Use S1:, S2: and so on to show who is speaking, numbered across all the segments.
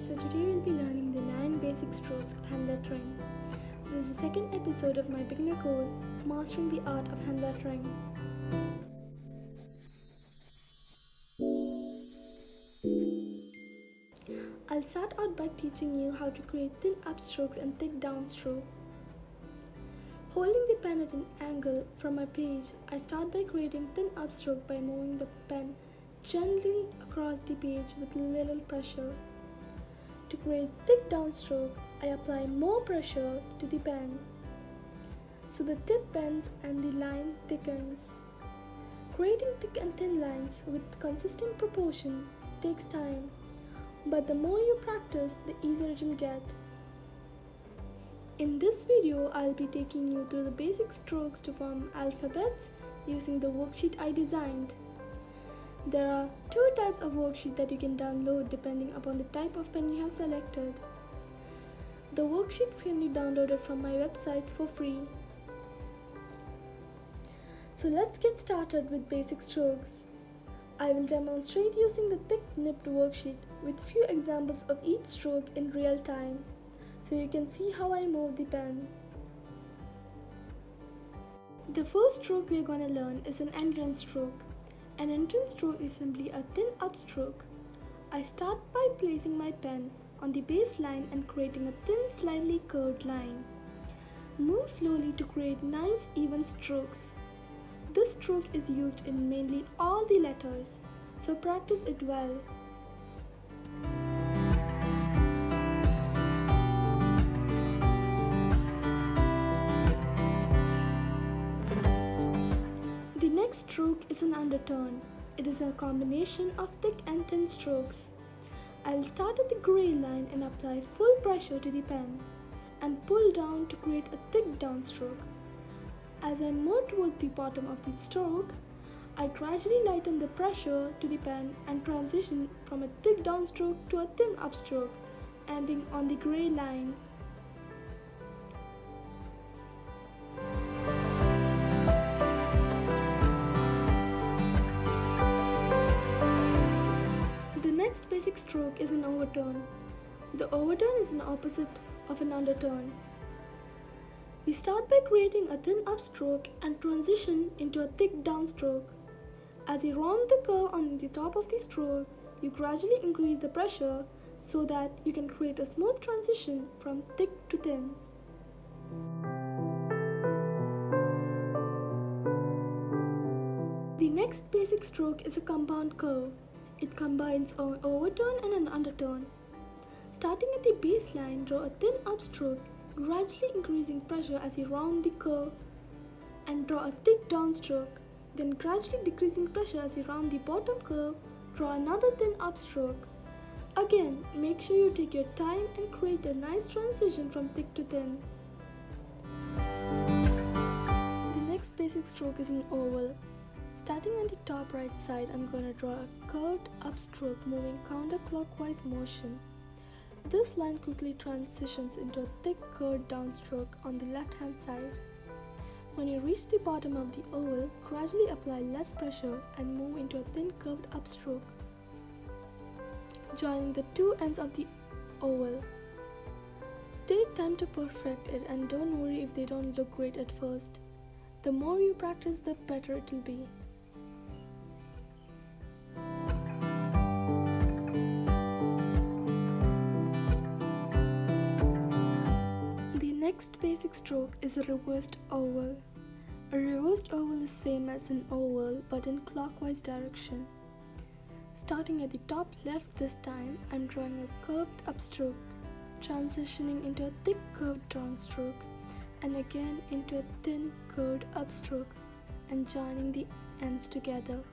S1: So today we'll be learning the 9 basic strokes of hand lettering. This is the second episode of my beginner course, Mastering the Art of Hand Lettering. I'll start out by teaching you how to create thin upstrokes and thick downstroke. Holding the pen at an angle from my page, I start by creating thin upstroke by moving the pen gently across the page with little pressure. To create thick downstroke, I apply more pressure to the pen, so the tip bends and the line thickens. Creating thick and thin lines with consistent proportion takes time, but the more you practice, the easier it will get. In this video, I'll be taking you through the basic strokes to form alphabets using the worksheet I designed. There are 2 types of worksheet that you can download depending upon the type of pen you have selected. The worksheets can be downloaded from my website for free. So let's get started with basic strokes. I will demonstrate using the thick nibbed worksheet with few examples of each stroke in real time, so you can see how I move the pen. The first stroke we are going to learn is an entrance stroke. An entrance stroke is simply a thin upstroke. I start by placing my pen on the baseline and creating a thin, slightly curved line. Move slowly to create nice, even strokes. This stroke is used in mainly all the letters, so practice it well. The next stroke is an underturn. It is a combination of thick and thin strokes. I'll start at the gray line and apply full pressure to the pen and pull down to create a thick downstroke. As I move towards the bottom of the stroke, I gradually lighten the pressure to the pen and transition from a thick downstroke to a thin upstroke, ending on the gray line. The next basic stroke is an overturn. The overturn is an opposite of an underturn. We start by creating a thin upstroke and transition into a thick downstroke. As you round the curve on the top of the stroke, you gradually increase the pressure so that you can create a smooth transition from thick to thin. The next basic stroke is a compound curve. It combines an overturn and an underturn. Starting at the baseline, draw a thin upstroke, gradually increasing pressure as you round the curve, and draw a thick downstroke. Then gradually decreasing pressure as you round the bottom curve, draw another thin upstroke. Again, make sure you take your time and create a nice transition from thick to thin. The next basic stroke is an oval. Starting on the top right side, I'm going to draw a curved upstroke moving counterclockwise motion. This line quickly transitions into a thick curved downstroke on the left hand side. When you reach the bottom of the oval, gradually apply less pressure and move into a thin curved upstroke, joining the 2 ends of the oval. Take time to perfect it and don't worry if they don't look great at first. The more you practice, the better it will be. The next basic stroke is a reversed oval. A reversed oval is same as an oval but in clockwise direction. Starting at the top left this time, I'm drawing a curved upstroke, transitioning into a thick curved downstroke, and again into a thin curved upstroke, and joining the ends together.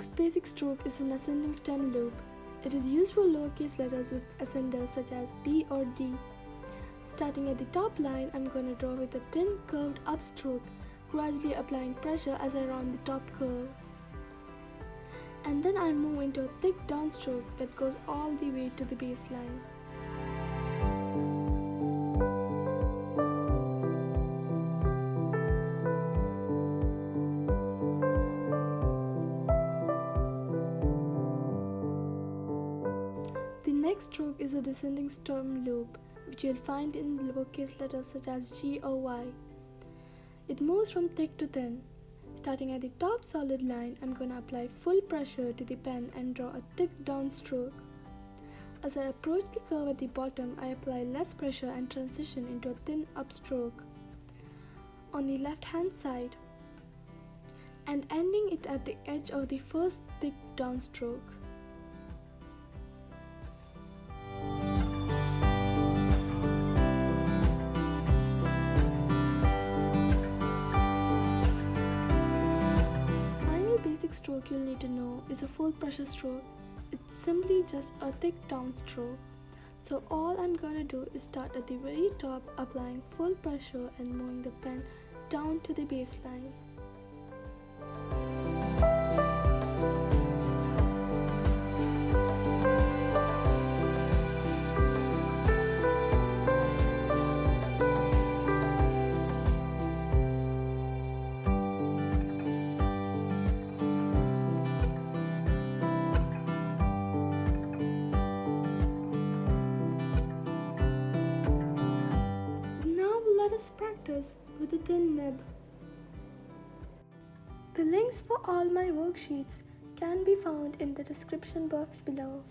S1: next basic stroke is an ascending stem loop. It is used for lowercase letters with ascenders such as B or D. Starting at the top line, I'm going to draw with a thin curved upstroke, gradually applying pressure as I round the top curve. And then I'll move into a thick downstroke that goes all the way to the baseline. The next stroke is a descending storm loop, which you'll find in lowercase letters such as G or Y. It moves from thick to thin. Starting at the top solid line, I'm going to apply full pressure to the pen and draw a thick downstroke. As I approach the curve at the bottom, I apply less pressure and transition into a thin upstroke on the left hand side and ending it at the edge of the first thick downstroke. Stroke you'll need to know is a full pressure stroke. It's simply just a thick downstroke. So all I'm gonna do is start at the very top, applying full pressure and moving the pen down to the baseline. Let us practice with a thin nib. The links for all my worksheets can be found in the description box below.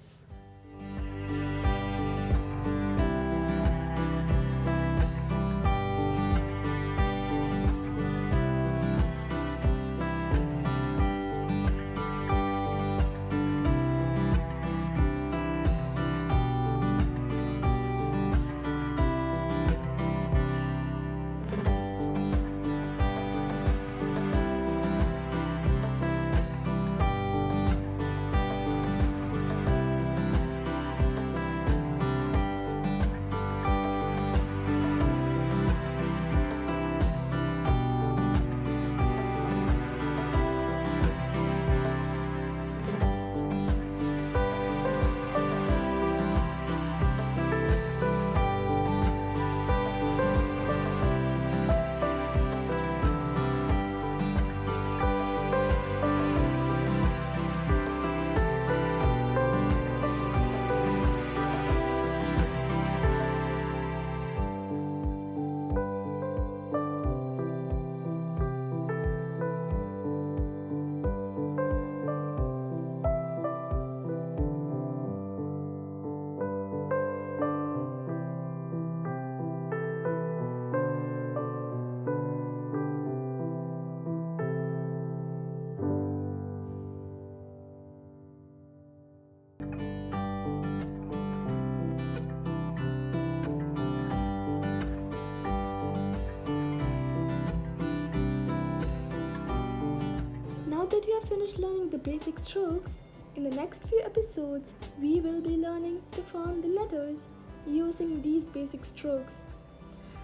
S1: Now that you have finished learning the basic strokes, in the next few episodes, we will be learning to form the letters using these basic strokes.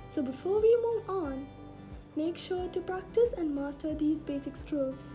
S1: So before we move on, make sure to practice and master these basic strokes.